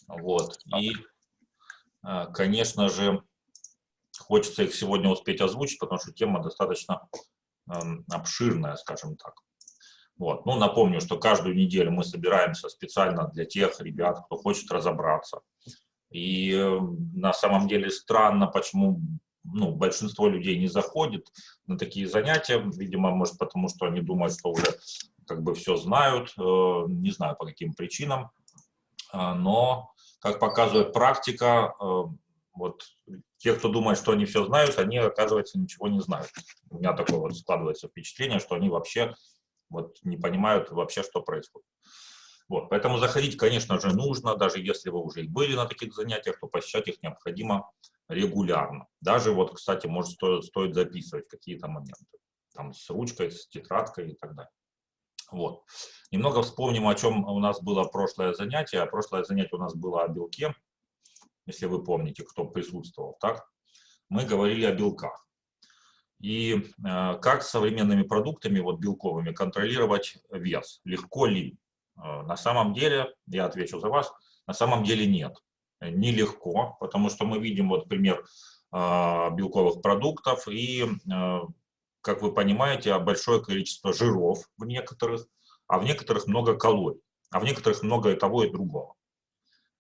Вот. И, конечно же, хочется их сегодня успеть озвучить, потому что тема достаточно обширная, скажем так. Вот. Ну, напомню, что каждую неделю мы собираемся специально для тех ребят, кто хочет разобраться. И на самом деле странно, почему большинство людей не заходит на такие занятия. Видимо, может потому, что они думают, что уже как бы все знают. Не знаю по каким причинам. Но, как показывает практика, вот те, кто думает, что они все знают, они, оказывается, ничего не знают. У меня такое вот складывается впечатление, что они вообще вот не понимают вообще, что происходит. Вот, поэтому заходить, конечно же, нужно, даже если вы уже и были на таких занятиях, то посещать их необходимо регулярно. Даже вот, кстати, может стоит записывать какие-то моменты, там с ручкой, с тетрадкой и так далее. Вот. Немного вспомним, о чем у нас было прошлое занятие. Прошлое занятие у нас было о белке, если вы помните, кто присутствовал, так? Мы говорили о белках. И как с современными продуктами, вот белковыми, контролировать вес? Легко ли? На самом деле, я отвечу за вас, на самом деле нет. Нелегко, потому что мы видим вот пример белковых продуктов и, как вы понимаете, большое количество жиров в некоторых, а в некоторых много калорий, а в некоторых много и того, и другого.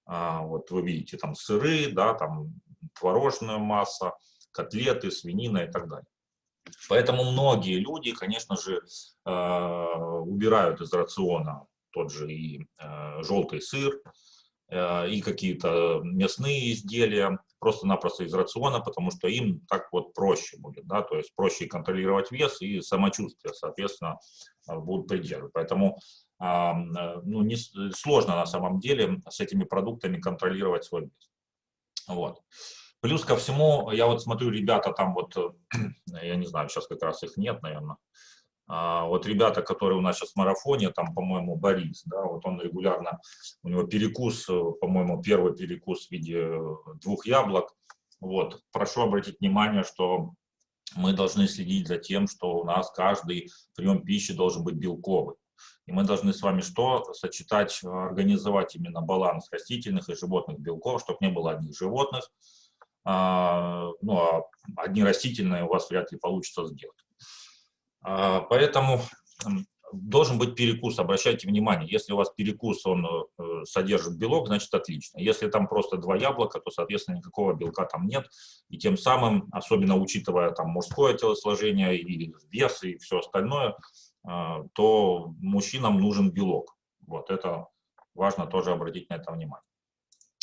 Вот вы видите там сыры, да, там творожная масса, котлеты, свинина и так далее. Поэтому многие люди, конечно же, убирают из рациона тот же и желтый сыр, и какие-то мясные изделия просто-напросто из рациона, потому что им так вот проще будет, да, то есть проще контролировать вес и самочувствие, соответственно, будут придерживать. Поэтому сложно на самом деле с этими продуктами контролировать свой вес. Вот. Плюс ко всему, я вот смотрю, ребята там вот, я не знаю, сейчас как раз их нет, наверное. Вот ребята, которые у нас сейчас в марафоне, там, по-моему, Борис, да, вот он регулярно, у него перекус, по-моему, первый перекус в виде 2 яблок. Вот. Прошу обратить внимание, что мы должны следить за тем, что у нас каждый прием пищи должен быть белковый. И мы должны с вами что? Сочетать, организовать именно баланс растительных и животных белков, чтобы не было одних животных, ну, а одни растительные у вас вряд ли получится сделать. Поэтому должен быть перекус, обращайте внимание, если у вас перекус, он содержит белок, значит отлично. Если там просто 2 яблока, то, соответственно, никакого белка там нет. И тем самым, особенно учитывая там мужское телосложение и вес и все остальное, то мужчинам нужен белок. Вот это важно тоже обратить на это внимание.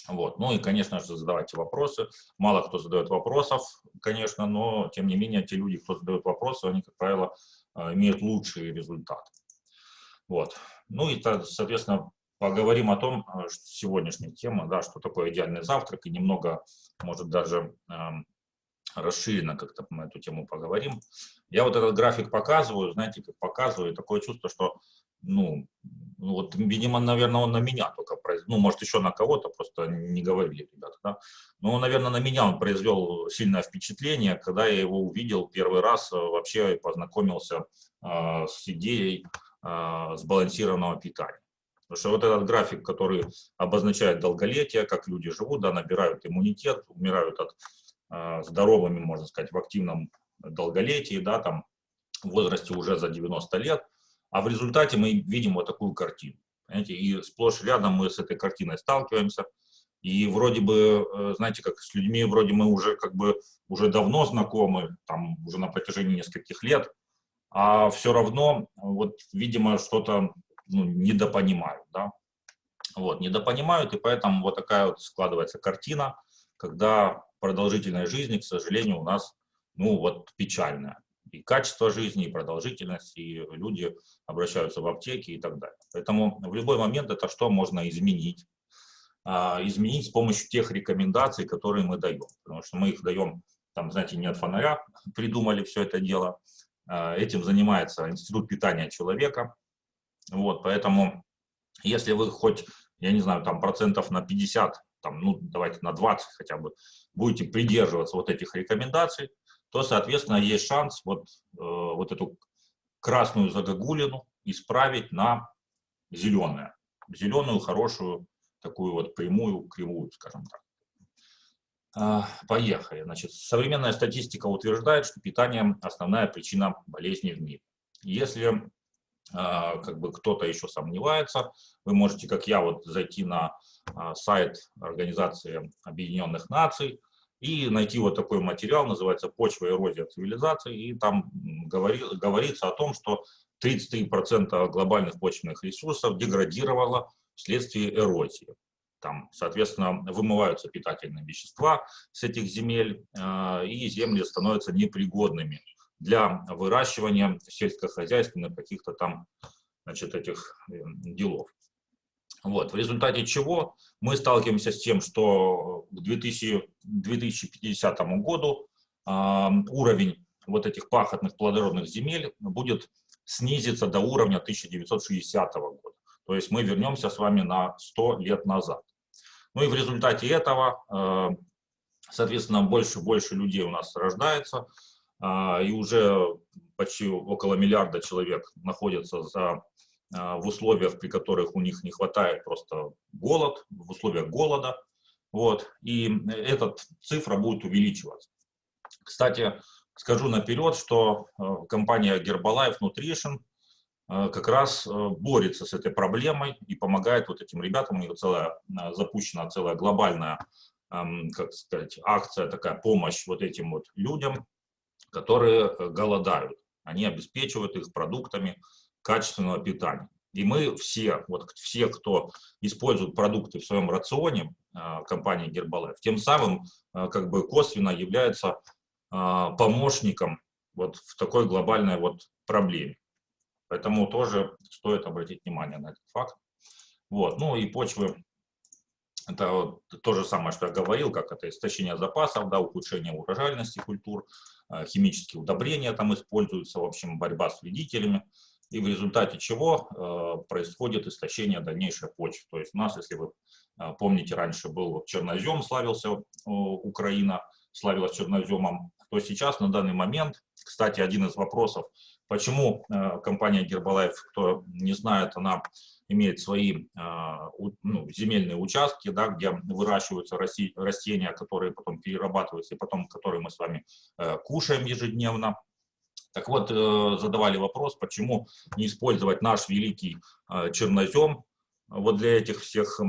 Вот. Ну и, конечно же, задавайте вопросы. Мало кто задает вопросов, конечно, но, тем не менее, те люди, кто задает вопросы, они, как правило, имеют лучшие результаты. Вот. Ну и, соответственно, поговорим о том, сегодняшняя тема, да, что такое идеальный завтрак, и немного, может, даже расширенно как-то мы эту тему поговорим. Я вот этот график показываю, знаете, как показываю, такое чувство, что, вот, видимо, наверное, он на меня только произвел, ну, может, еще на кого-то, просто не говорили ребята, да, но, наверное, на меня он произвел сильное впечатление, когда я его увидел первый раз, вообще познакомился с идеей сбалансированного питания. Потому что вот этот график, который обозначает долголетие, как люди живут, да, набирают иммунитет, умирают от здоровыми, можно сказать, в активном долголетии, да, там, в возрасте уже за 90 лет, а в результате мы видим вот такую картину. Понимаете? И сплошь рядом мы с этой картиной сталкиваемся, и вроде бы, знаете, как с людьми вроде мы уже как бы уже давно знакомы, там уже на протяжении нескольких лет, а все равно, вот, видимо, что-то недопонимают, да, вот, недопонимают, и поэтому вот такая вот складывается картина, когда продолжительность жизни, к сожалению, у нас, вот, печальная. И качество жизни, и продолжительность, и люди обращаются в аптеки и так далее. Поэтому в любой момент это что можно изменить? Изменить с помощью тех рекомендаций, которые мы даем. Потому что мы их даем, там, знаете, не от фонаря придумали все это дело. Этим занимается Институт питания человека. Вот, поэтому если вы хоть, я не знаю, там процентов на 50, там, давайте на 20 хотя бы, будете придерживаться вот этих рекомендаций, то, соответственно, есть шанс вот эту красную загогулину исправить на зеленую хорошую такую вот прямую, кривую, скажем так. Поехали. Значит, современная статистика утверждает, что питание – основная причина болезней в мире. Если как бы кто-то еще сомневается, вы можете, как я, вот зайти на сайт Организации Объединенных Наций и найти вот такой материал, называется «Почва, эрозия цивилизации», и там говорится о том, что 33% глобальных почвенных ресурсов деградировало вследствие эрозии. Там, соответственно, вымываются питательные вещества с этих земель, и земли становятся непригодными для выращивания сельскохозяйственных каких-то там, значит, этих делов. Вот. В результате чего мы сталкиваемся с тем, что к 2050 году уровень вот этих пахотных плодородных земель будет снизиться до уровня 1960 года. То есть мы вернемся с вами на 100 лет назад. Ну и в результате этого, соответственно, больше и больше людей у нас рождается, и уже почти около миллиарда человек находятся в условиях, при которых у них не хватает просто голод, в условиях голода. Вот, и эта цифра будет увеличиваться. Кстати, скажу наперед, что компания Herbalife Nutrition как раз борется с этой проблемой и помогает вот этим ребятам. У них запущена целая глобальная, как сказать, акция, такая помощь вот этим вот людям, которые голодают. Они обеспечивают их продуктами качественного питания. И мы все, вот все, кто использует продукты в своем рационе компании Herbalife, тем самым как бы косвенно является помощником вот в такой глобальной вот проблеме. Поэтому тоже стоит обратить внимание на этот факт. Вот. Ну и почвы, это вот то же самое, что я говорил, как это истощение запасов, да, ухудшение урожайности культур, химические удобрения там используются, в общем, борьба с вредителями. И в результате чего происходит истощение дальнейшей почвы. То есть у нас, если вы помните, раньше был чернозем, славился Украина, славилась черноземом, то сейчас на данный момент, кстати, один из вопросов, почему компания Herbalife, кто не знает, она имеет свои земельные участки, да, где выращиваются растения, которые потом перерабатываются, и потом которые мы с вами кушаем ежедневно. Так вот, задавали вопрос, почему не использовать наш великий чернозем вот для этих всех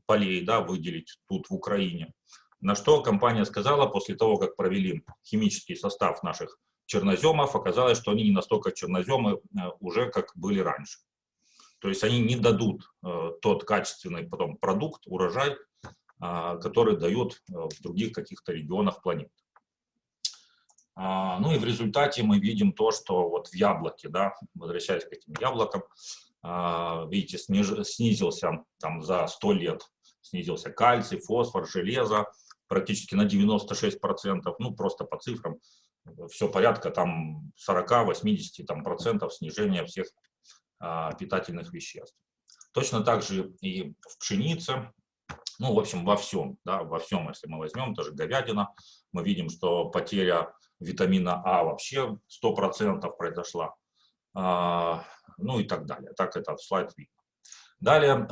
полей, да, выделить тут в Украине. На что компания сказала, после того, как провели химический состав наших черноземов, оказалось, что они не настолько черноземы уже, как были раньше. То есть они не дадут тот качественный потом продукт, урожай, который дают в других каких-то регионах планеты. Ну и в результате мы видим то, что вот в яблоке, да, возвращаясь к этим яблокам, видите, снизился там за 100 лет, снизился кальций, фосфор, железо практически на 96%, ну просто по цифрам, все порядка там 40-80% снижения всех питательных веществ. Точно так же и в пшенице, ну, в общем, во всем, да, во всем, если мы возьмем, даже говядина, мы видим, что потеря витамина А вообще 100% произошла, ну и так далее. Так это в слайд видно. Далее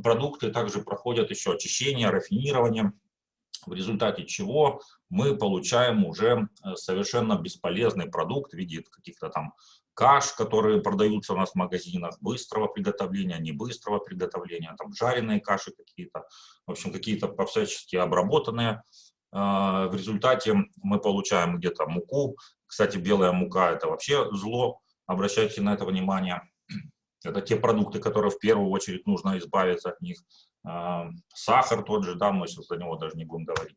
продукты также проходят еще очищение, рафинирование, в результате чего мы получаем уже совершенно бесполезный продукт в виде каких-то там каш, которые продаются у нас в магазинах, быстрого приготовления, небыстрого приготовления, там жареные каши какие-то, в общем, какие-то по-всячески обработанные. В результате мы получаем где-то муку. Кстати, белая мука – это вообще зло, обращайте на это внимание. Это те продукты, которые в первую очередь нужно избавиться от них. Сахар тот же, да, мы сейчас за него даже не будем говорить.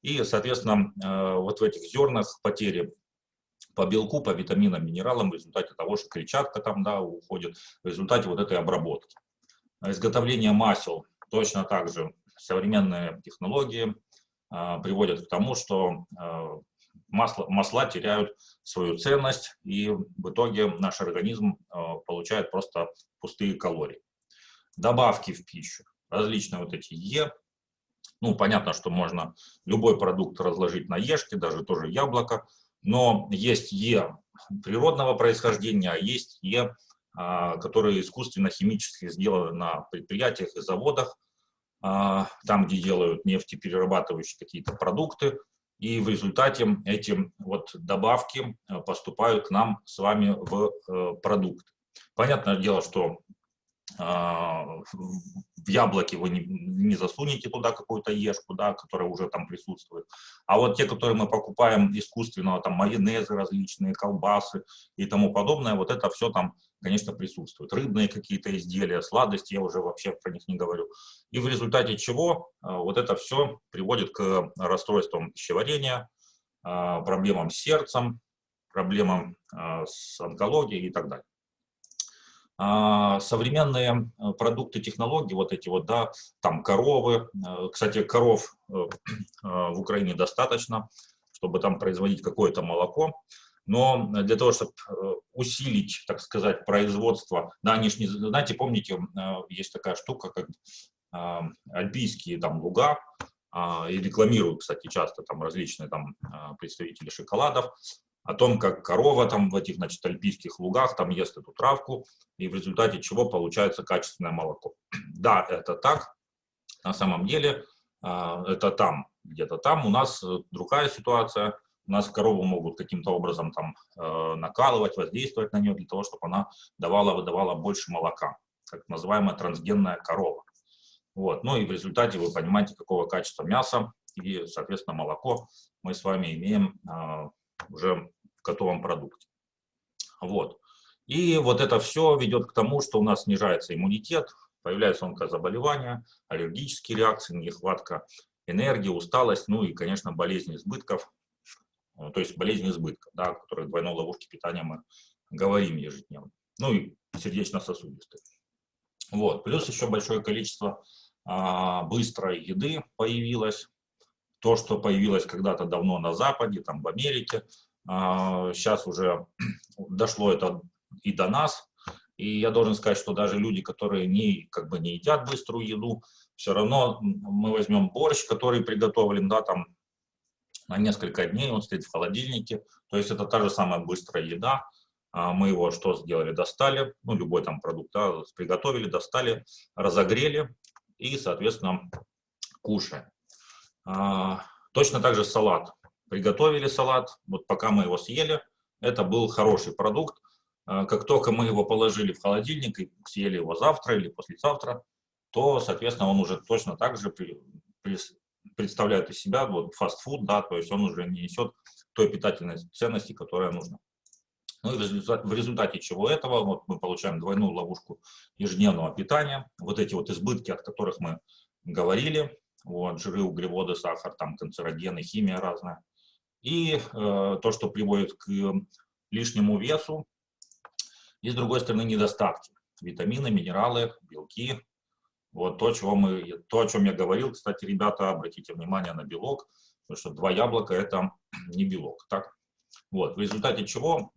И, соответственно, вот в этих зернах потери по белку, по витаминам, минералам в результате того, что клетчатка там, да, уходит, в результате вот этой обработки. Изготовление масел точно так же. Современные технологии приводят к тому, что масла теряют свою ценность, и в итоге наш организм получает просто пустые калории. Добавки в пищу, различные вот эти ну, понятно, что можно любой продукт разложить на ешки, даже тоже яблоко, но есть природного происхождения, а есть которые искусственно химически сделаны на предприятиях и заводах, там, где делают нефтеперерабатывающие какие-то продукты, и в результате эти вот добавки поступают к нам с вами в продукт. Понятное дело, что в яблоки вы не засунете туда какую-то ешку, да, которая уже там присутствует. А вот те, которые мы покупаем искусственного, там майонезы различные, колбасы и тому подобное, вот это все там, конечно, присутствует. Рыбные какие-то изделия, сладости, я уже вообще про них не говорю. И в результате чего вот это все приводит к расстройствам пищеварения, проблемам с сердцем, проблемам с онкологией и так далее. Современные продукты, технологии, вот эти вот, да, там коровы, кстати, коров в Украине достаточно, чтобы там производить какое-то молоко, но для того, чтобы усилить, так сказать, производство, да, они же не, знаете, помните, есть такая штука, как альпийские там луга, и рекламируют, кстати, часто там различные там представители шоколадов, о том, как корова там в этих, значит, альпийских лугах там ест эту травку, и в результате чего получается качественное молоко. Да, это так, на самом деле, это там, где-то там. У нас другая ситуация, у нас корову могут каким-то образом там накалывать, воздействовать на нее для того, чтобы она выдавала больше молока, так называемая трансгенная корова. Вот. Ну и в результате вы понимаете, какого качества мяса и, соответственно, молоко мы с вами имеем уже в готовом продукте. Вот. И вот это все ведет к тому, что у нас снижается иммунитет, появляются онкозаболевания, аллергические реакции, нехватка энергии, усталость, ну и, конечно, болезни избытков, то есть болезни избытка, да, о которых в двойной ловушке питания мы говорим ежедневно. Ну и сердечно-сосудистые. Вот. Плюс еще большое количество быстрой еды появилось. То, что появилось когда-то давно на Западе, там в Америке, сейчас уже дошло это и до нас. И я должен сказать, что даже люди, которые как бы не едят быструю еду, все равно мы возьмем борщ, который приготовлен, да, там на несколько дней, он стоит в холодильнике. То есть это та же самая быстрая еда. Мы его что сделали? Достали, ну, любой там продукт, да, приготовили, достали, разогрели и, соответственно, кушаем. Точно так же салат. Приготовили салат, вот пока мы его съели, это был хороший продукт. Как только мы его положили в холодильник и съели его завтра или послезавтра, то, соответственно, он уже точно так же представляет из себя вот фастфуд, да, то есть он уже не несет той питательной ценности, которая нужна. Ну и в результате чего этого вот мы получаем двойную ловушку ежедневного питания, вот эти вот избытки, от которых мы говорили, вот, жиры, углеводы, сахар, там, канцерогены, химия разная. И то, что приводит к лишнему весу, и с другой стороны недостатки. Витамины, минералы, белки. Вот то, о чем я говорил, кстати, ребята, обратите внимание на белок, потому что 2 яблока это не белок. Так? Вот, в результате чего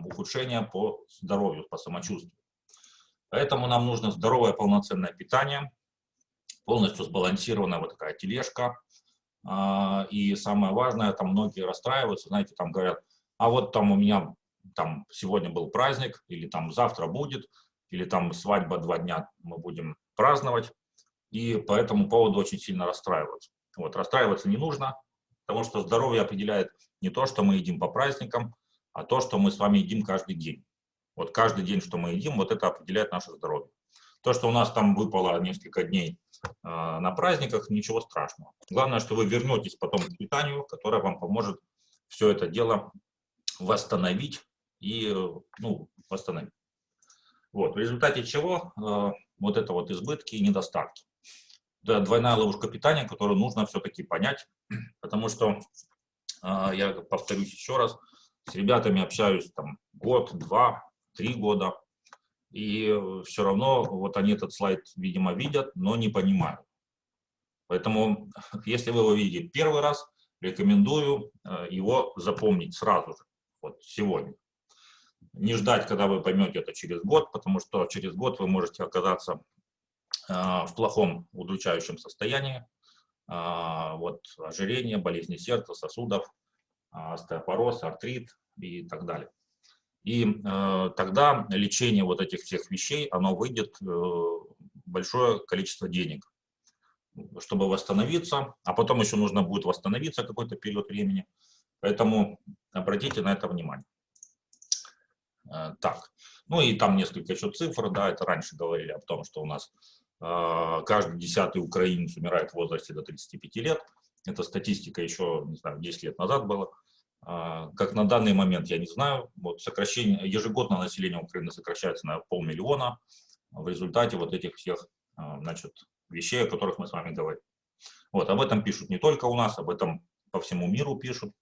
ухудшение по здоровью, по самочувствию. Поэтому нам нужно здоровое полноценное питание, полностью сбалансированная вот такая тележка. И самое важное, там многие расстраиваются, знаете, там говорят, а вот там у меня там сегодня был праздник, или там завтра будет, или там свадьба 2 дня мы будем праздновать, и по этому поводу очень сильно расстраиваются. Вот, расстраиваться не нужно, потому что здоровье определяет не то, что мы едим по праздникам, а то, что мы с вами едим каждый день. Вот каждый день, что мы едим, вот это определяет наше здоровье. То, что у нас там выпало несколько дней на праздниках, ничего страшного. Главное, что вы вернетесь потом к питанию, которое вам поможет все это дело восстановить и, ну, восстановить. Вот, в результате чего вот это вот избытки и недостатки. Это двойная ловушка питания, которую нужно все-таки понять, потому что, я повторюсь еще раз, с ребятами общаюсь там год, 2, 3 года, и все равно вот они этот слайд, видимо, видят, но не понимают. Поэтому, если вы его видите первый раз, рекомендую его запомнить сразу же, вот сегодня. Не ждать, когда вы поймете это через год, потому что через год вы можете оказаться в плохом удручающем состоянии, вот ожирение, болезни сердца, сосудов, остеопороз, артрит и так далее. И тогда лечение вот этих всех вещей, оно выйдет большое количество денег. чтобы восстановиться, а потом еще нужно будет восстановиться какой-то период времени. Поэтому обратите на это внимание. Так, ну и там несколько еще цифр, да, это раньше говорили о том, что у нас каждый 10-й украинец умирает в возрасте до 35 лет. Это статистика еще, не знаю, 10 лет назад была. Как на данный момент, я не знаю. Вот сокращение, ежегодно население Украины сокращается на 500 000 в результате вот этих всех, значит, вещей, о которых мы с вами говорим. Вот, об этом пишут не только у нас, об этом по всему миру пишут,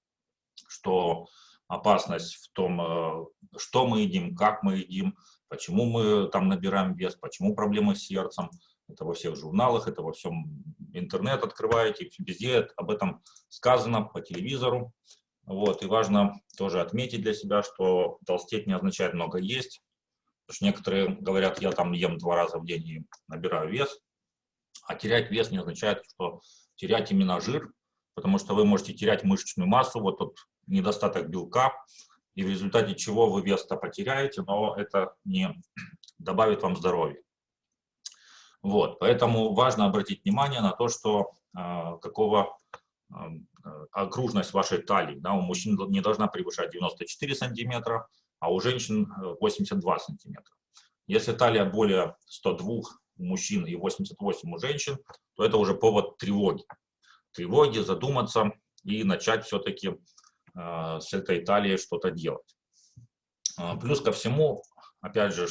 что опасность в том, что мы едим, как мы едим, почему мы там набираем вес, почему проблемы с сердцем. Это во всех журналах, это во всем интернет открываете, везде об этом сказано по телевизору. Вот, и важно тоже отметить для себя, что толстеть не означает много есть. Потому что некоторые говорят, я там ем 2 раза в день и набираю вес. А терять вес не означает, что терять именно жир, потому что вы можете терять мышечную массу, вот тут недостаток белка, и в результате чего вы вес-то потеряете, но это не добавит вам здоровья. Вот, поэтому важно обратить внимание на то, что окружность вашей талии, да, у мужчин не должна превышать 94 сантиметра, а у женщин 82 сантиметра. Если талия более 102 у мужчин и 88 у женщин, то это уже повод тревоги. Тревоги, задуматься и начать все-таки с этой талией что-то делать. Плюс ко всему, опять же,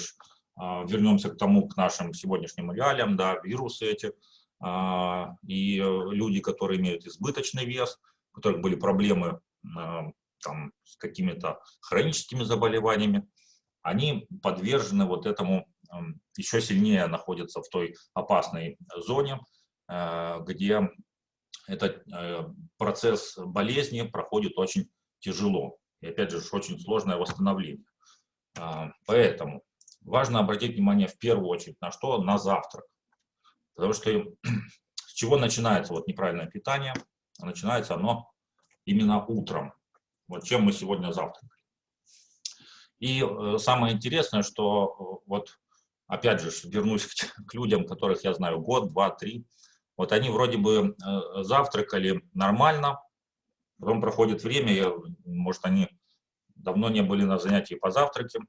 вернемся к нашим сегодняшним реалиям, да, вирусы эти, и люди, которые имеют избыточный вес, у которых были проблемы там, с какими-то хроническими заболеваниями, они подвержены вот этому, еще сильнее находятся в той опасной зоне, где этот процесс болезни проходит очень тяжело. И опять же, очень сложное восстановление. Поэтому важно обратить внимание в первую очередь на что? На завтрак. Потому что с чего начинается вот неправильное питание? Начинается оно именно утром. Вот чем мы сегодня завтракали. И самое интересное, что вот опять же вернусь к людям, которых я знаю год, 2, 3. Вот они вроде бы завтракали нормально, потом проходит время, может они давно не были на занятии по завтраке,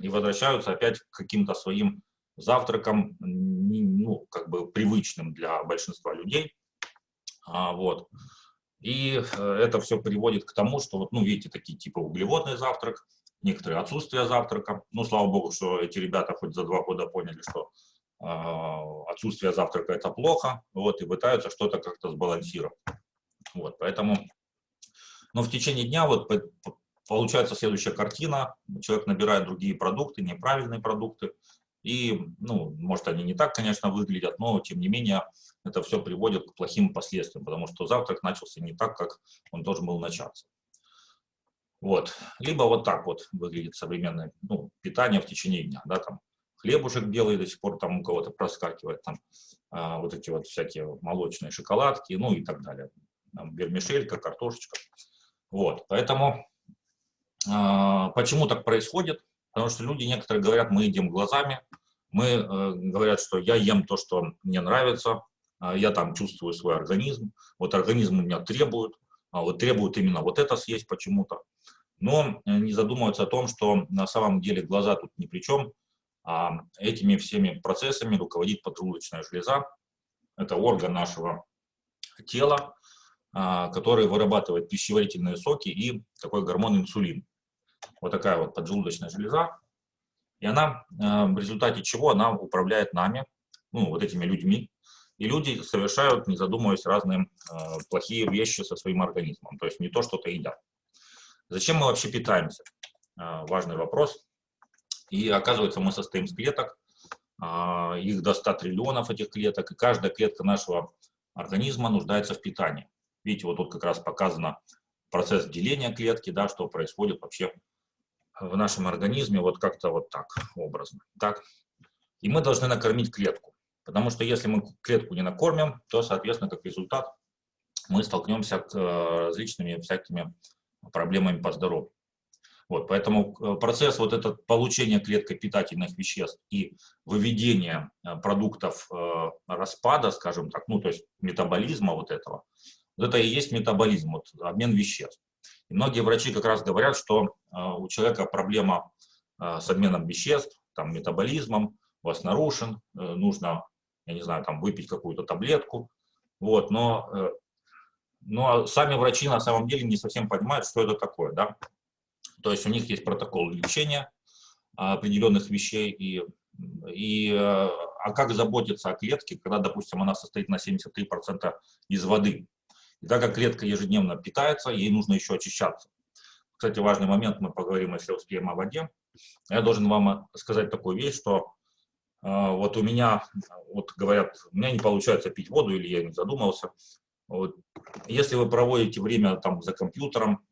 и возвращаются опять к каким-то своим завтракам, ну, как бы привычным для большинства людей. Вот. И это все приводит к тому, что, вот, ну, видите, такие типа углеводный завтрак, некоторые отсутствие завтрака. Ну, слава богу, что эти ребята хоть за 2 года поняли, что отсутствие завтрака это плохо, вот, и пытаются что-то как-то сбалансировать. Вот, поэтому, но в течение дня вот получается следующая картина. Человек набирает другие продукты, неправильные продукты. И, ну, может, они не так, конечно, выглядят, но, тем не менее, это все приводит к плохим последствиям, потому что завтрак начался не так, как он должен был начаться. Вот. Либо вот так вот выглядит современное, ну, питание в течение дня, да, там хлебушек белый до сих пор там у кого-то проскакивает, там вот эти вот всякие молочные шоколадки, ну и так далее. Там вермишелька, картошечка. Вот. Поэтому почему так происходит? Потому что люди некоторые говорят, мы едим глазами, мы говорят, что я ем то, что мне нравится, я там чувствую свой организм, вот организм у меня требует, вот требует именно вот это съесть почему-то. Но не задумываются о том, что на самом деле глаза тут ни при чем, а этими всеми процессами руководит поджелудочная железа. Это орган нашего тела, который вырабатывает пищеварительные соки и такой гормон инсулин. Вот такая вот поджелудочная железа. И она, в результате чего она управляет нами, ну, вот этими людьми. И люди совершают, не задумываясь, разные плохие вещи со своим организмом. То есть не то, что-то едят. Зачем мы вообще питаемся? Важный вопрос. И оказывается, мы состоим из клеток. Их до 100 триллионов этих клеток. И каждая клетка нашего организма нуждается в питании. Видите, вот тут как раз показано процесс деления клетки, да, что происходит вообще в нашем организме, вот как-то вот так образно. Так. И мы должны накормить клетку. Потому что если мы клетку не накормим, то, соответственно, как результат, мы столкнемся с различными всякими проблемами по здоровью. Вот, поэтому процесс вот этот получения клеткой питательных веществ и выведения продуктов распада, скажем так, ну, то есть метаболизма вот этого, вот это и есть метаболизм, вот, обмен веществ. И многие врачи как раз говорят, что у человека проблема с обменом веществ, там, метаболизмом, у вас нарушен, нужно, я не знаю, там, выпить какую-то таблетку, вот, но сами врачи на самом деле не совсем понимают, что это такое, да. То есть у них есть протокол лечения определенных вещей, а как заботиться о клетке, когда, допустим, она состоит на 73% из воды. И так как клетка ежедневно питается, ей нужно еще очищаться. Кстати, важный момент, мы поговорим, если успеем, о воде. Я должен вам сказать такую вещь, что вот у меня, вот говорят, у меня не получается пить воду, или я не задумался. Вот. Если вы проводите время там за компьютером,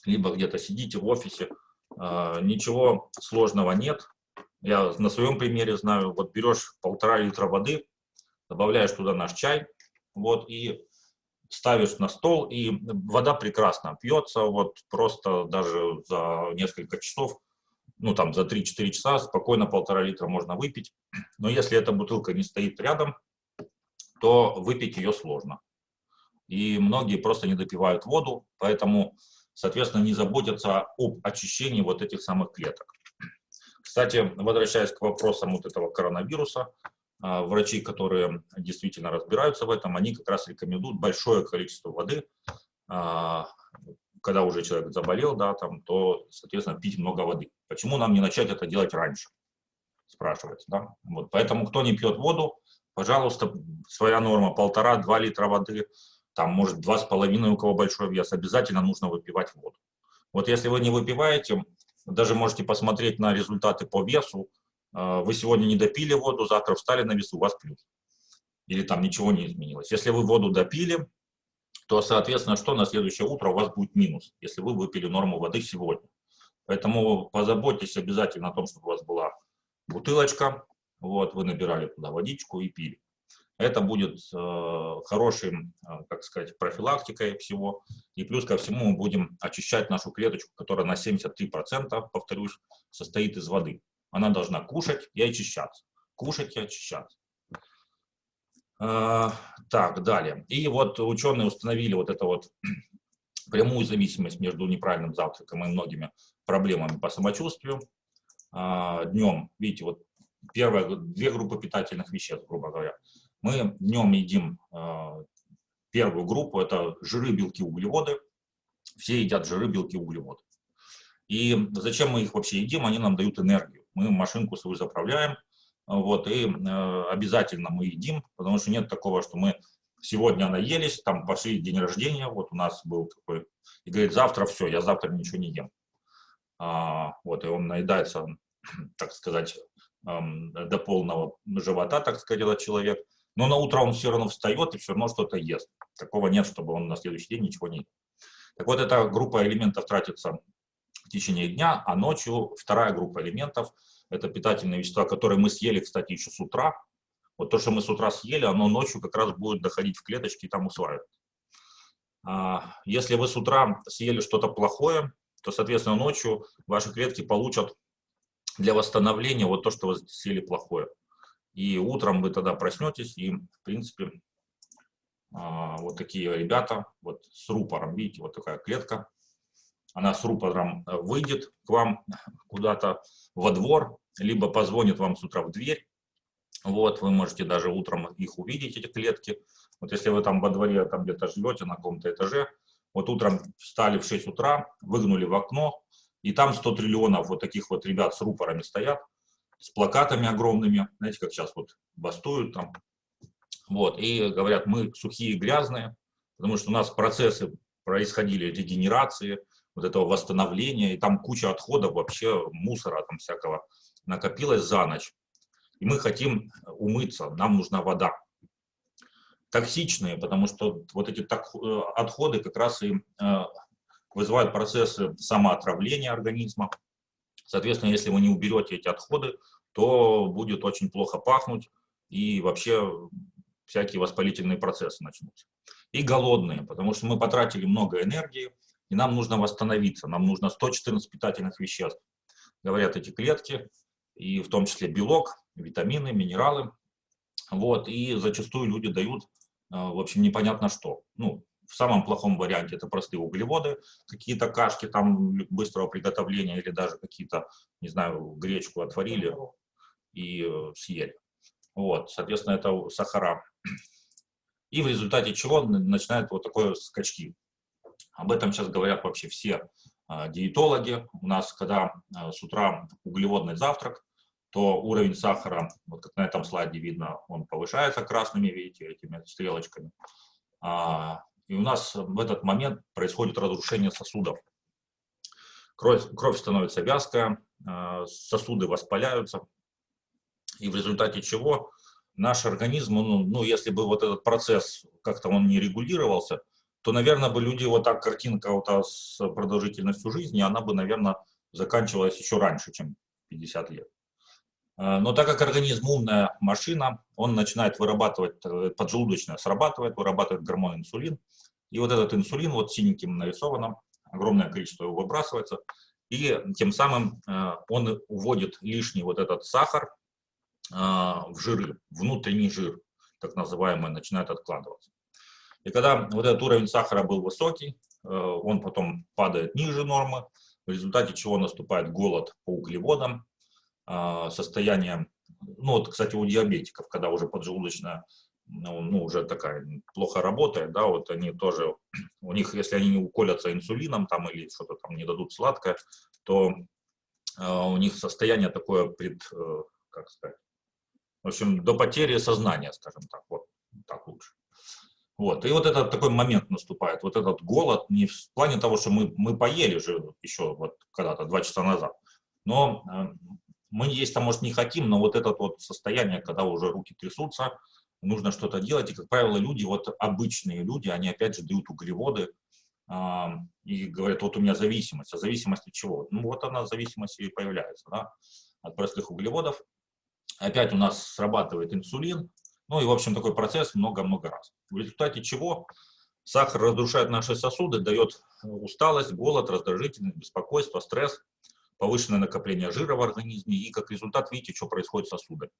либо где-то сидите в офисе, ничего сложного нет. Я на своем примере знаю, вот берешь 1,5 литра воды, добавляешь туда наш чай, вот, и ставишь на стол, и вода прекрасно пьется, вот, просто даже за несколько часов, ну, там, за 3-4 часа спокойно 1,5 литра можно выпить. Но если эта бутылка не стоит рядом, то выпить ее сложно. И многие просто не допивают воду, поэтому, соответственно, не заботятся об очищении вот этих самых клеток. Кстати, возвращаясь к вопросам вот этого коронавируса, врачи, которые действительно разбираются в этом, они как раз рекомендуют большое количество воды, когда уже человек заболел, да, там, то, соответственно, пить много воды. Почему нам не начать это делать раньше, спрашивается, да? Вот, поэтому, кто не пьет воду, пожалуйста, своя норма 1,5-2 литра воды, там, может, 2,5, у кого большой вес, обязательно нужно выпивать воду. Вот если вы не выпиваете, даже можете посмотреть на результаты по весу, вы сегодня не допили воду, завтра встали на весу, у вас плюс. Или там ничего не изменилось. Если вы воду допили, то, соответственно, что на следующее утро у вас будет минус, если вы выпили норму воды сегодня. Поэтому позаботьтесь обязательно о том, чтобы у вас была бутылочка, вот, вы набирали туда водичку и пили. Это будет хорошим, как сказать, профилактикой всего. И плюс ко всему мы будем очищать нашу клеточку, которая на 73%, повторюсь, состоит из воды. Она должна кушать и очищаться. Кушать и очищаться. Так, далее. И вот ученые установили вот эту вот прямую зависимость между неправильным завтраком и многими проблемами по самочувствию. Днем, видите, вот две группы питательных веществ, грубо говоря. Мы днем едим первую группу, это жиры, белки, углеводы. Все едят жиры, белки, углеводы. И зачем мы их вообще едим? Они нам дают энергию. Мы машинку свою заправляем, вот, и обязательно мы едим, потому что нет такого, что мы сегодня наелись, там пошли день рождения, вот у нас был такой, и говорит, завтра все, я завтра ничего не ем. Вот, и он наедается, так сказать, до полного живота, так сказать, человек. Но на утро он все равно встает и все равно что-то ест. Такого нет, чтобы он на следующий день ничего не ел. Так вот, эта группа элементов тратится в течение дня, а ночью вторая группа элементов – это питательные вещества, которые мы съели, кстати, еще с утра. Вот то, что мы с утра съели, оно ночью как раз будет доходить в клеточки и там усваиваться. Если вы с утра съели что-то плохое, то, соответственно, ночью ваши клетки получат для восстановления вот то, что вы съели плохое. И утром вы тогда проснетесь, и, в принципе, вот такие ребята, вот с рупором, видите, вот такая клетка, она с рупором выйдет к вам куда-то во двор, либо позвонит вам с утра в дверь. Вот, вы можете даже утром их увидеть, эти клетки. Вот если вы там во дворе там где-то живете на каком-то этаже, вот утром встали в 6 утра, выгнули в окно, и там 100 триллионов вот таких вот ребят с рупорами стоят, с плакатами огромными, знаете, как сейчас вот бастуют там. Вот, и говорят, мы сухие и грязные, потому что у нас процессы происходили регенерации, вот этого восстановления, и там куча отходов, вообще мусора там всякого накопилось за ночь. И мы хотим умыться, нам нужна вода. Токсичные, потому что вот эти отходы как раз и вызывают процессы самоотравления организма. Соответственно, если вы не уберете эти отходы, то будет очень плохо пахнуть и вообще всякие воспалительные процессы начнутся. И голодные, потому что мы потратили много энергии, и нам нужно восстановиться, нам нужно 114 питательных веществ, говорят эти клетки, и в том числе белок, витамины, минералы. Вот, и зачастую люди дают, в общем, непонятно что. Ну, в самом плохом варианте это простые углеводы, какие-то кашки там быстрого приготовления или даже какие-то, не знаю, гречку отварили и съели. Вот, соответственно, это сахара. И в результате чего начинают вот такое скачки. Об этом сейчас говорят вообще все диетологи. У нас, когда с утра углеводный завтрак, то уровень сахара, вот как на этом слайде видно, он повышается красными, видите, этими стрелочками. И у нас в этот момент происходит разрушение сосудов. Кровь становится вязкая, сосуды воспаляются. И в результате чего наш организм, ну, если бы вот этот процесс как-то он не регулировался, то, наверное, бы люди, вот так картинка вот с продолжительностью жизни, она бы, наверное, заканчивалась еще раньше, чем 50 лет. Но так как организм умная машина, он начинает вырабатывать, поджелудочная срабатывает, вырабатывает гормон инсулин. И вот этот инсулин, вот синеньким нарисовано, огромное количество его выбрасывается. И тем самым он уводит лишний вот этот сахар в жиры, внутренний жир, так называемый, начинает откладываться. И когда вот этот уровень сахара был высокий, он потом падает ниже нормы, в результате чего наступает голод по углеводам, состояние, ну вот, кстати, у диабетиков, когда уже поджелудочная, ну, уже такая плохо работает, да, вот они тоже, у них, если они не уколятся инсулином там или что-то там не дадут сладкое, то у них состояние такое как сказать, в общем, до потери сознания, скажем так, вот так лучше. Вот, и вот этот такой момент наступает, вот этот голод, не в плане того, что мы поели же еще вот когда-то 2 часа назад, но мы есть-то, может, не хотим, но вот это вот состояние, когда уже руки трясутся, нужно что-то делать, и, как правило, люди, вот обычные люди, они опять же дают углеводы и говорят, вот у меня зависимость. А зависимость от чего? Ну, вот она, зависимость и появляется, да, от простых углеводов. Опять у нас срабатывает инсулин, ну и, в общем, такой процесс много-много раз. В результате чего сахар разрушает наши сосуды, дает усталость, голод, раздражительность, беспокойство, стресс, повышенное накопление жира в организме, и как результат, видите, что происходит с сосудами.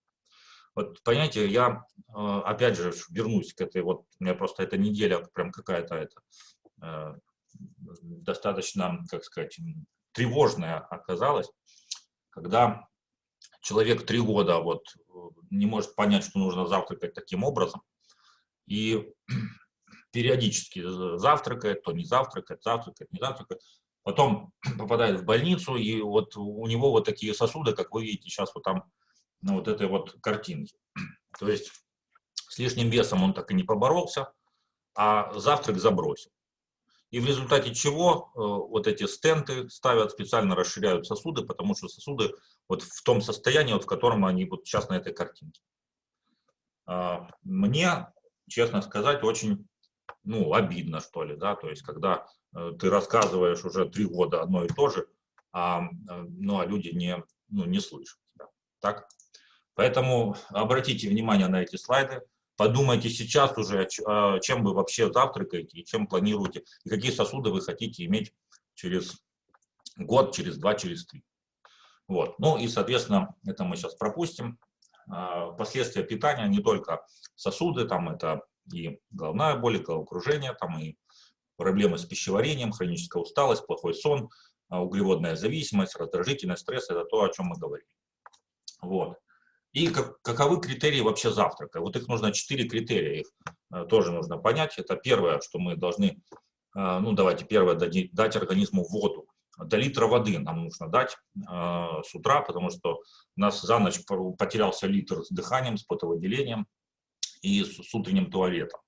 Вот, понимаете, я, опять же, вернусь к этой, вот, у меня просто эта неделя прям какая-то достаточно, как сказать, тревожная оказалась, когда человек 3 года вот не может понять, что нужно завтракать таким образом, и периодически завтракает, то не завтракает, завтракает, не завтракает, потом попадает в больницу, и вот у него вот такие сосуды, как вы видите сейчас вот там, на вот этой вот картинке. То есть с лишним весом он так и не поборолся, а завтрак забросил. И в результате чего вот эти стенты ставят, специально расширяют сосуды, потому что сосуды вот в том состоянии, вот в котором они вот сейчас на этой картинке. Мне, честно сказать, очень, ну, обидно, что ли, да, то есть когда ты рассказываешь уже 3 года одно и то же, а люди не слышат тебя. Так? Поэтому обратите внимание на эти слайды, подумайте сейчас уже, чем вы вообще завтракаете и чем планируете, и какие сосуды вы хотите иметь через год, через 2, через 3. Вот. Ну и, соответственно, это мы сейчас пропустим. Последствия питания не только сосуды, там это и головная боль, и головокружение, там и проблемы с пищеварением, хроническая усталость, плохой сон, углеводная зависимость, раздражительность, стресс – это то, о чем мы говорим. Вот. И каковы критерии вообще завтрака? Вот их нужно 4 критерия, их тоже нужно понять. Это первое, что мы должны, ну давайте первое, дать организму воду. До литра воды нам нужно дать с утра, потому что у нас за ночь потерялся литр с дыханием, с потовыделением и с утренним туалетом.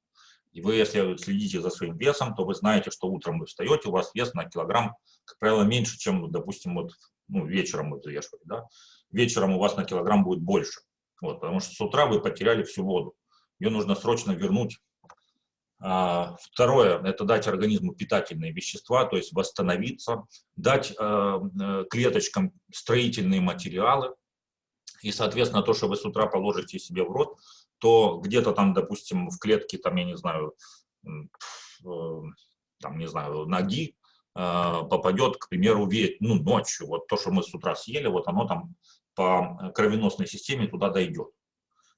И вы, если следите за своим весом, то вы знаете, что утром вы встаете, у вас вес на килограмм, как правило, меньше, чем, допустим, вот, ну, вечером вы взвешиваете, да? Вечером у вас на килограмм будет больше, вот, потому что с утра вы потеряли всю воду, ее нужно срочно вернуть. Второе – это дать организму питательные вещества, то есть восстановиться, дать клеточкам строительные материалы, и, соответственно, то, что вы с утра положите себе в рот, то где-то там, допустим, в клетке, там, я не знаю, там, не знаю, ноги, попадет, к примеру, ночью. Вот то, что мы с утра съели, вот оно там по кровеносной системе туда дойдет.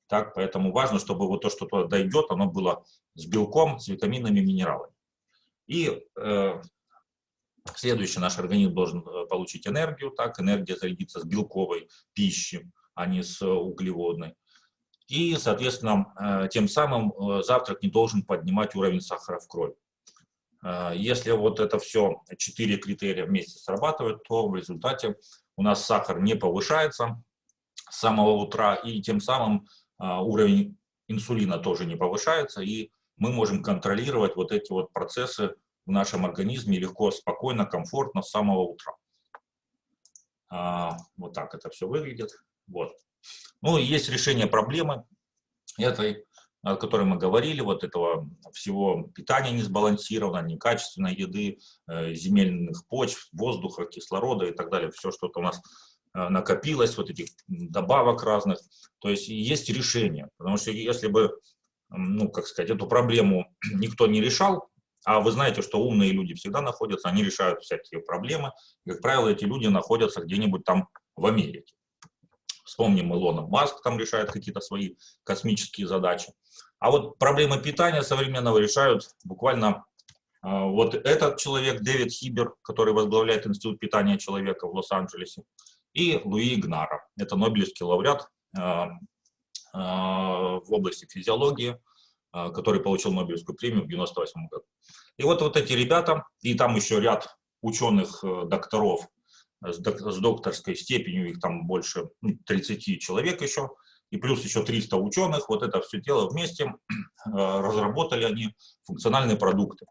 Так, поэтому важно, чтобы вот то, что туда дойдет, оно было с белком, с витаминами, минералами. И следующий наш организм должен получить энергию, так, энергия зарядится с белковой пищи, а не с углеводной. И, соответственно, тем самым завтрак не должен поднимать уровень сахара в крови. Если вот это все 4 критерия вместе срабатывают, то в результате у нас сахар не повышается с самого утра, и тем самым уровень инсулина тоже не повышается, и мы можем контролировать вот эти вот процессы в нашем организме легко, спокойно, комфортно с самого утра. Вот так это все выглядит. Вот. Ну и есть решение проблемы этой, о которой мы говорили, вот этого всего питания несбалансированного, некачественной еды, земельных почв, воздуха, кислорода и так далее, все что-то у нас накопилось, вот этих добавок разных. То есть есть решение, потому что если бы, ну, как сказать, эту проблему никто не решал, а вы знаете, что умные люди всегда находятся, они решают всякие проблемы, и, как правило, эти люди находятся где-нибудь там в Америке. Вспомним, Илона Маск там решает какие-то свои космические задачи. А вот проблемы питания современного решают буквально вот этот человек, Дэвид Хибер, который возглавляет Институт питания человека в Лос-Анджелесе, и Луи Игнаро. Это Нобелевский лауреат в области физиологии, который получил Нобелевскую премию в 1998 году. И вот эти ребята, и там еще ряд ученых, докторов с докторской степенью, их там больше 30 человек еще, и плюс еще 300 ученых, вот это все дело вместе разработали они функциональные продукты,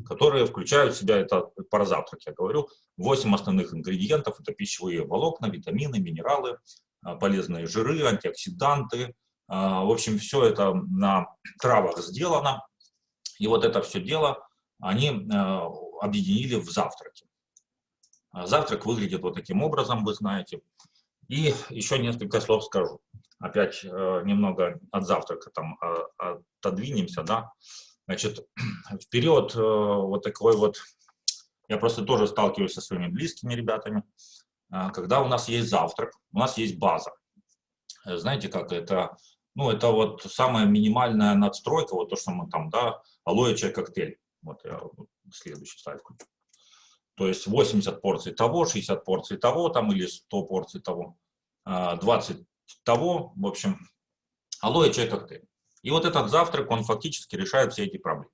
которые включают в себя, это про завтрак я говорю, 8 основных ингредиентов, это пищевые волокна, витамины, минералы, полезные жиры, антиоксиданты, в общем, все это на травах сделано, и вот это все дело они объединили в завтраке. Завтрак выглядит вот таким образом, вы знаете. И еще несколько слов скажу. Опять немного от завтрака там отодвинемся, да. Значит, в период вот такой вот, я просто тоже сталкиваюсь со своими близкими ребятами, когда у нас есть завтрак, у нас есть база. Знаете, как это, ну, это вот самая минимальная надстройка, вот то, что мы там, да, алоэ чай коктейль. Вот я следующий слайд включу. То есть 80 порций того, 60 порций того, там, или 100 порций того, 20 того, в общем, алоэ чай коктейль. И вот этот завтрак, он фактически решает все эти проблемы.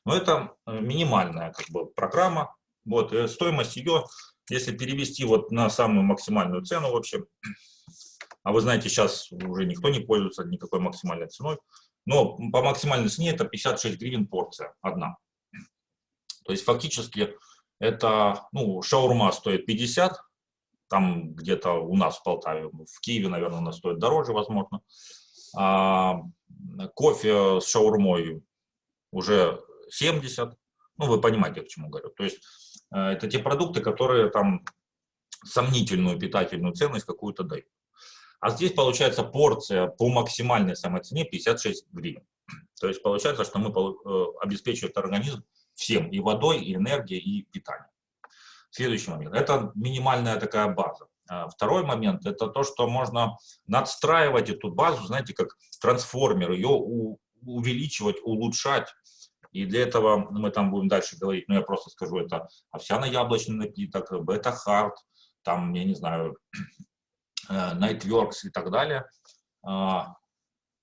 Но это минимальная как бы программа, вот, и стоимость ее, если перевести вот на самую максимальную цену вообще, а вы знаете, сейчас уже никто не пользуется никакой максимальной ценой, но по максимальной цене это 56 гривен порция одна. То есть фактически это, ну, шаурма стоит 50, там где-то у нас в Полтаве, в Киеве, наверное, она стоит дороже, возможно. Кофе с шаурмой уже 70, ну, вы понимаете, к чему говорю. То есть это те продукты, которые там сомнительную питательную ценность какую-то дают. А здесь получается порция по максимальной самой цене 56 гривен. То есть получается, что мы обеспечиваем организм всем, и водой, и энергией, и питанием. Следующий момент. Это минимальная такая база. Второй момент, это то, что можно надстраивать эту базу, знаете, как трансформер, ее увеличивать, улучшать. И для этого мы там будем дальше говорить, но я просто скажу, это овсяно-яблочный напиток, бета-хард, там, я не знаю, Nightworks и так далее.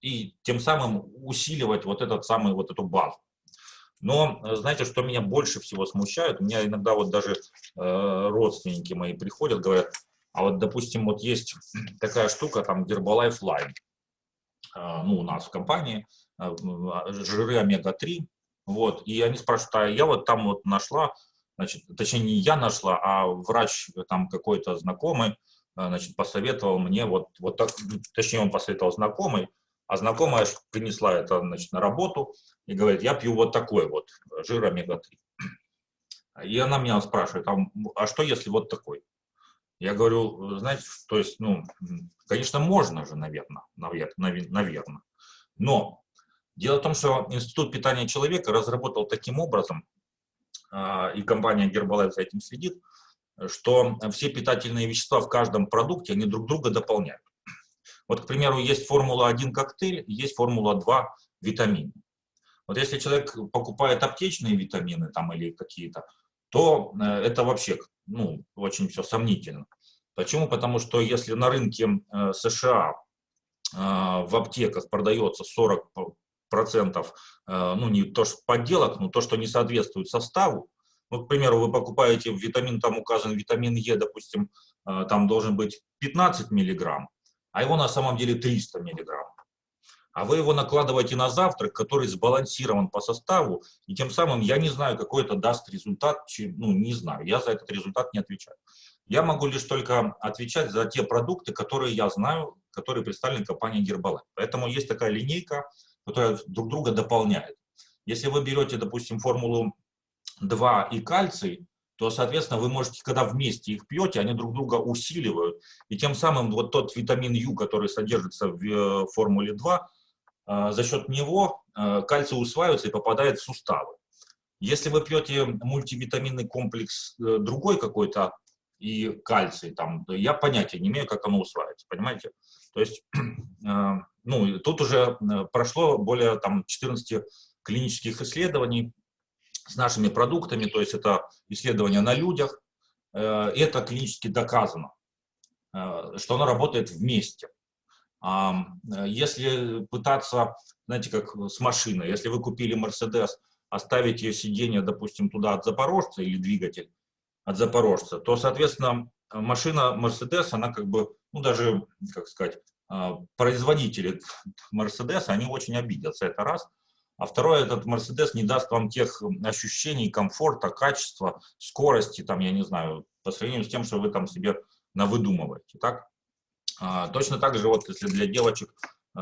И тем самым усиливать вот эту базу. Но знаете, что меня больше всего смущает? У меня иногда вот даже родственники мои приходят, говорят, а вот, допустим, вот есть такая штука, там, Herbalife Lime, ну, у нас в компании, жиры омега-3, вот, и они спрашивают, а я вот там вот нашла, значит, точнее, не я нашла, а врач там какой-то знакомый, значит, посоветовал мне вот так, точнее, он посоветовал знакомый, а знакомая принесла это, значит, на работу и говорит, я пью вот такой вот жир омега-3. И она меня спрашивает, а что если вот такой? Я говорю, знаете, то есть, ну, конечно, можно же, наверное. Но дело в том, что Институт питания человека разработал таким образом и компания Herbalife за этим следит, что все питательные вещества в каждом продукте, они друг друга дополняют. Вот, к примеру, есть формула-1 коктейль, есть формула-2 витамин. Вот если человек покупает аптечные витамины там или какие-то, то это вообще, ну, очень все сомнительно. Почему? Потому что если на рынке США в аптеках продается 40%, ну, не то, что подделок, но то, что не соответствует составу. Ну, к примеру, вы покупаете витамин, там указан витамин Е, допустим, там должен быть 15 миллиграмм, а его на самом деле 300 миллиграмм. А вы его накладываете на завтрак, который сбалансирован по составу, и тем самым я не знаю, какой это даст результат, ну, не знаю, я за этот результат не отвечаю. Я могу лишь только отвечать за те продукты, которые я знаю, которые представлены компанией Herbalife. Поэтому есть такая линейка, которая друг друга дополняет. Если вы берете, допустим, формулу-2 и кальций, то, соответственно, вы можете, когда вместе их пьете, они друг друга усиливают, и тем самым вот тот витамин Ю, который содержится в формуле-2, за счет него кальций усваивается и попадает в суставы. Если вы пьете мультивитаминный комплекс другой какой-то и кальций, там, я понятия не имею, как оно усваивается, понимаете? То есть, ну, тут уже прошло более там, 14 клинических исследований с нашими продуктами, то есть это исследования на людях, это клинически доказано, что оно работает вместе. Если пытаться, знаете, как с машиной, если вы купили Мерседес, оставить ее сиденье, допустим, туда от запорожца или двигатель от запорожца, то, соответственно, машина Мерседес, она как бы, ну, даже, как сказать, производители Мерседеса, они очень обидятся, это раз. А второе, этот Мерседес не даст вам тех ощущений, комфорта, качества, скорости, там, я не знаю, по сравнению с тем, что вы там себе навыдумываете, так? Точно так же, вот если для девочек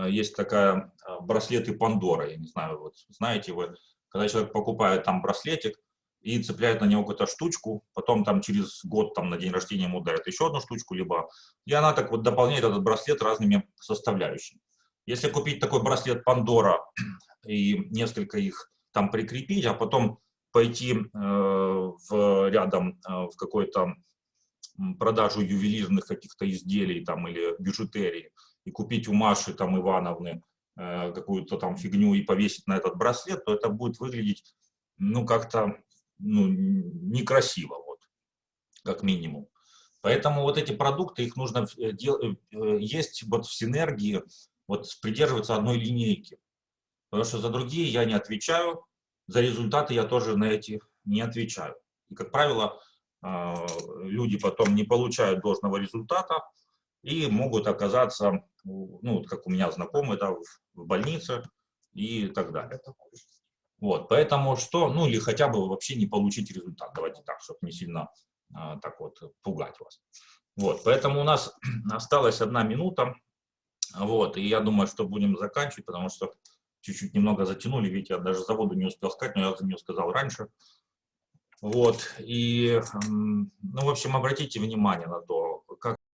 есть такая браслеты Пандора, я не знаю, вот знаете вы, когда человек покупает там браслетик и цепляет на него какую-то штучку, потом там через год там на день рождения ему дарят еще одну штучку, либо, и она так вот дополняет этот браслет разными составляющими. Если купить такой браслет Пандора и несколько их там прикрепить, а потом пойти рядом в какой-то продажу ювелирных каких-то изделий там или бижутерии и купить у Маши там Ивановны какую-то там фигню и повесить на этот браслет, то это будет выглядеть, ну, как-то, ну, некрасиво, вот, как минимум. Поэтому вот эти продукты, их нужно есть вот в синергии, вот придерживаться одной линейки. Потому что за другие я не отвечаю, за результаты я тоже на эти не отвечаю. И, как правило, люди потом не получают должного результата и могут оказаться, ну, как у меня знакомые, да, в больнице и так далее. Вот, поэтому что, ну, или хотя бы вообще не получить результат, давайте так, чтобы не сильно так вот пугать вас. Вот, поэтому у нас осталась 1 минута, вот, и я думаю, что будем заканчивать, потому что чуть-чуть немного затянули, видите, я даже заводу не успел сказать, но я за нее сказал раньше. Вот, и, ну, в общем, обратите внимание на то,